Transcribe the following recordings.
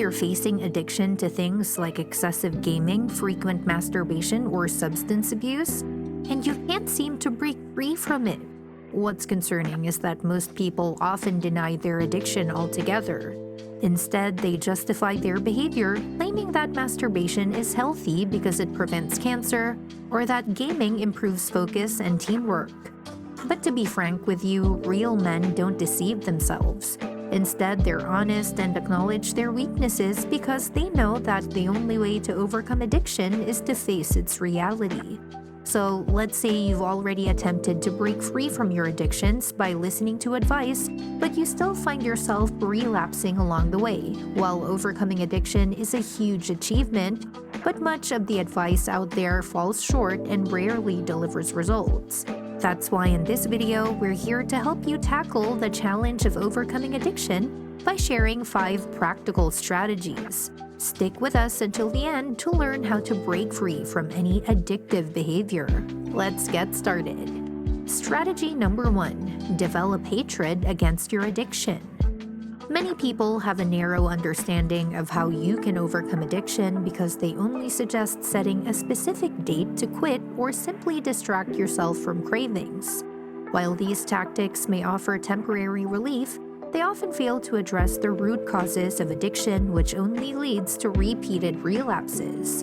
you're facing addiction to things like excessive gaming, frequent masturbation, or substance abuse, and you can't seem to break free from it. What's concerning is that most people often deny their addiction altogether. Instead, they justify their behavior, claiming that masturbation is healthy because it prevents cancer, or that gaming improves focus and teamwork. But to be frank with you, real men don't deceive themselves. Instead, they're honest and acknowledge their weaknesses because they know that the only way to overcome addiction is to face its reality. So, let's say you've already attempted to break free from your addictions by listening to advice, but you still find yourself relapsing along the way. While overcoming addiction is a huge achievement, but much of the advice out there falls short and rarely delivers results. That's why in this video, we're here to help you tackle the challenge of overcoming addiction by sharing 5 practical strategies. Stick with us until the end to learn how to break free from any addictive behavior. Let's get started. Strategy number 1. Develop hatred against your addiction. Many people have a narrow understanding of how you can overcome addiction because they only suggest setting a specific date to quit or simply distract yourself from cravings. While these tactics may offer temporary relief, they often fail to address the root causes of addiction, which only leads to repeated relapses.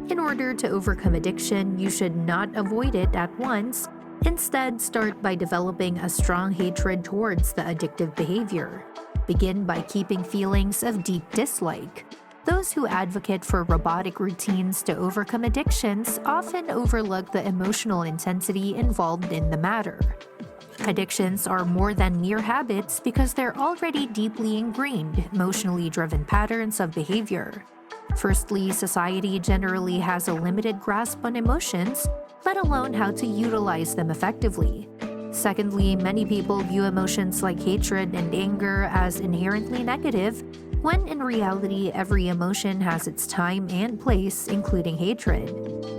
In order to overcome addiction, you should not avoid it at once. Instead, start by developing a strong hatred towards the addictive behavior. Begin by keeping feelings of deep dislike. Those who advocate for robotic routines to overcome addictions often overlook the emotional intensity involved in the matter. Addictions are more than mere habits because they're already deeply ingrained, emotionally driven patterns of behavior. Firstly, society generally has a limited grasp on emotions, let alone how to utilize them effectively. Secondly, many people view emotions like hatred and anger as inherently negative, when in reality, every emotion has its time and place, including hatred.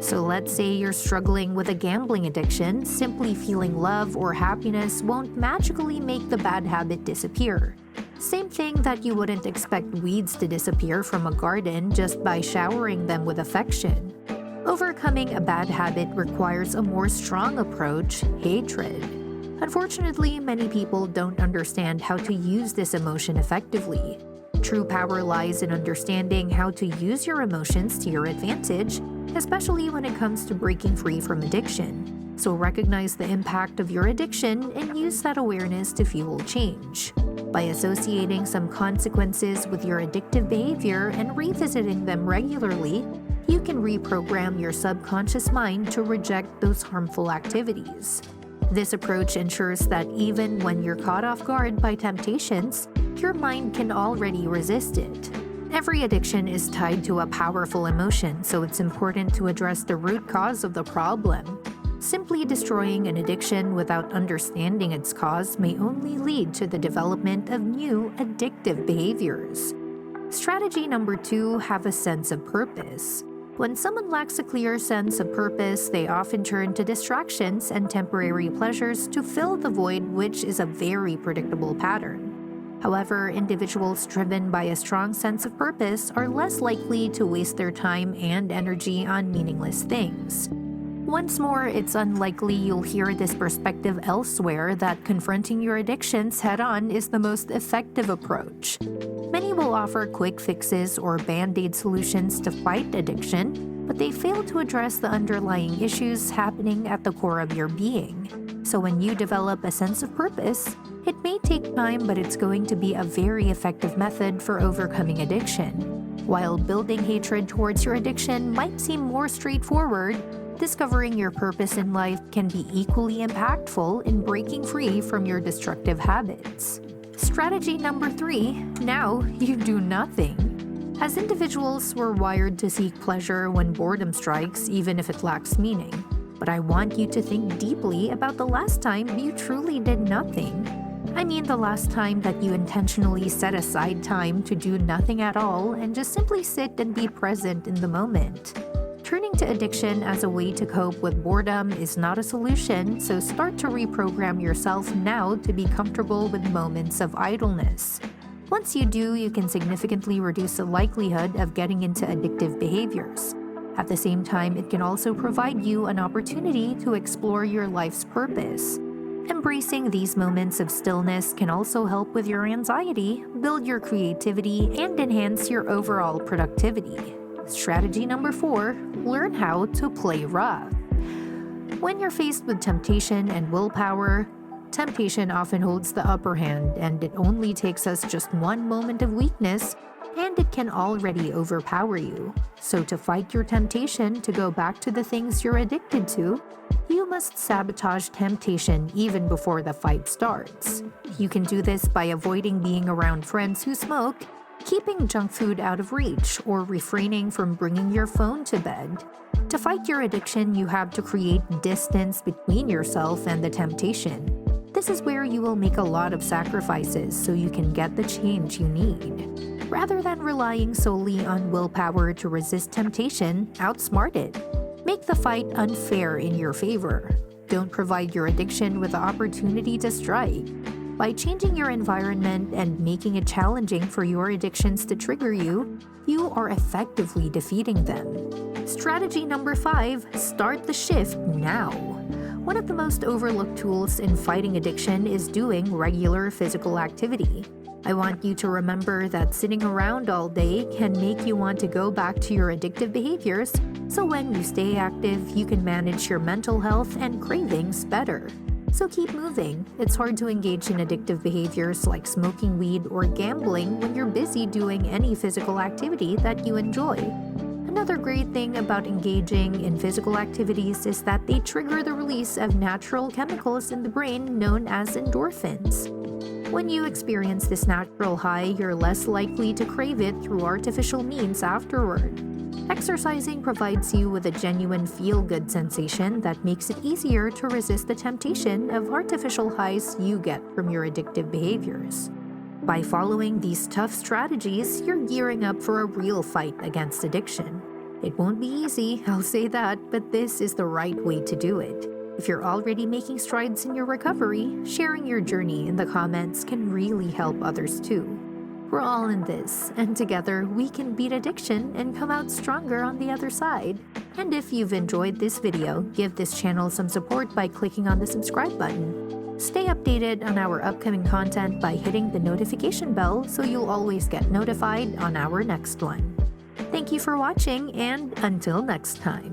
So let's say you're struggling with a gambling addiction, simply feeling love or happiness won't magically make the bad habit disappear. Same thing that you wouldn't expect weeds to disappear from a garden just by showering them with affection. Overcoming a bad habit requires a more strong approach, hatred. Unfortunately, many people don't understand how to use this emotion effectively. True power lies in understanding how to use your emotions to your advantage, especially when it comes to breaking free from addiction. So recognize the impact of your addiction and use that awareness to fuel change. By associating some consequences with your addictive behavior and revisiting them regularly, you can reprogram your subconscious mind to reject those harmful activities. This approach ensures that even when you're caught off guard by temptations, your mind can already resist it. Every addiction is tied to a powerful emotion, so it's important to address the root cause of the problem. Simply destroying an addiction without understanding its cause may only lead to the development of new addictive behaviors. Strategy number 2, have a sense of purpose. When someone lacks a clear sense of purpose, they often turn to distractions and temporary pleasures to fill the void, which is a very predictable pattern. However, individuals driven by a strong sense of purpose are less likely to waste their time and energy on meaningless things. Once more, it's unlikely you'll hear this perspective elsewhere that confronting your addictions head-on is the most effective approach. Many will offer quick fixes or band-aid solutions to fight addiction, but they fail to address the underlying issues happening at the core of your being. So when you develop a sense of purpose, it may take time, but it's going to be a very effective method for overcoming addiction. While building hatred towards your addiction might seem more straightforward, discovering your purpose in life can be equally impactful in breaking free from your destructive habits. Strategy number 3, now you do nothing. As individuals, we're wired to seek pleasure when boredom strikes, even if it lacks meaning. But I want you to think deeply about the last time you truly did nothing. I mean the last time that you intentionally set aside time to do nothing at all and just simply sit and be present in the moment. Turning to addiction as a way to cope with boredom is not a solution, so start to reprogram yourself now to be comfortable with moments of idleness. Once you do, you can significantly reduce the likelihood of getting into addictive behaviors. At the same time, it can also provide you an opportunity to explore your life's purpose. Embracing these moments of stillness can also help with your anxiety, build your creativity, and enhance your overall productivity. Strategy number 4, learn how to play rough. When you're faced with temptation and willpower, temptation often holds the upper hand, and it only takes us just one moment of weakness, and it can already overpower you. So to fight your temptation to go back to the things you're addicted to, you must sabotage temptation even before the fight starts. You can do this by avoiding being around friends who smoke, keeping junk food out of reach, or refraining from bringing your phone to bed. To fight your addiction, you have to create distance between yourself and the temptation. This is where you will make a lot of sacrifices so you can get the change you need. Rather than relying solely on willpower to resist temptation, outsmart it. Make the fight unfair in your favor. Don't provide your addiction with the opportunity to strike. By changing your environment and making it challenging for your addictions to trigger you, you are effectively defeating them. Strategy number 5, start the shift now. One of the most overlooked tools in fighting addiction is doing regular physical activity. I want you to remember that sitting around all day can make you want to go back to your addictive behaviors, so when you stay active, you can manage your mental health and cravings better. So keep moving. It's hard to engage in addictive behaviors like smoking weed or gambling when you're busy doing any physical activity that you enjoy. Another great thing about engaging in physical activities is that they trigger the release of natural chemicals in the brain known as endorphins. When you experience this natural high, you're less likely to crave it through artificial means afterward. Exercising provides you with a genuine feel-good sensation that makes it easier to resist the temptation of artificial highs you get from your addictive behaviors. By following these tough strategies, you're gearing up for a real fight against addiction. It won't be easy, I'll say that, but this is the right way to do it. If you're already making strides in your recovery, sharing your journey in the comments can really help others too. We're all in this, and together we can beat addiction and come out stronger on the other side. And if you've enjoyed this video, give this channel some support by clicking on the subscribe button. Stay updated on our upcoming content by hitting the notification bell so you'll always get notified on our next one. Thank you for watching, and until next time.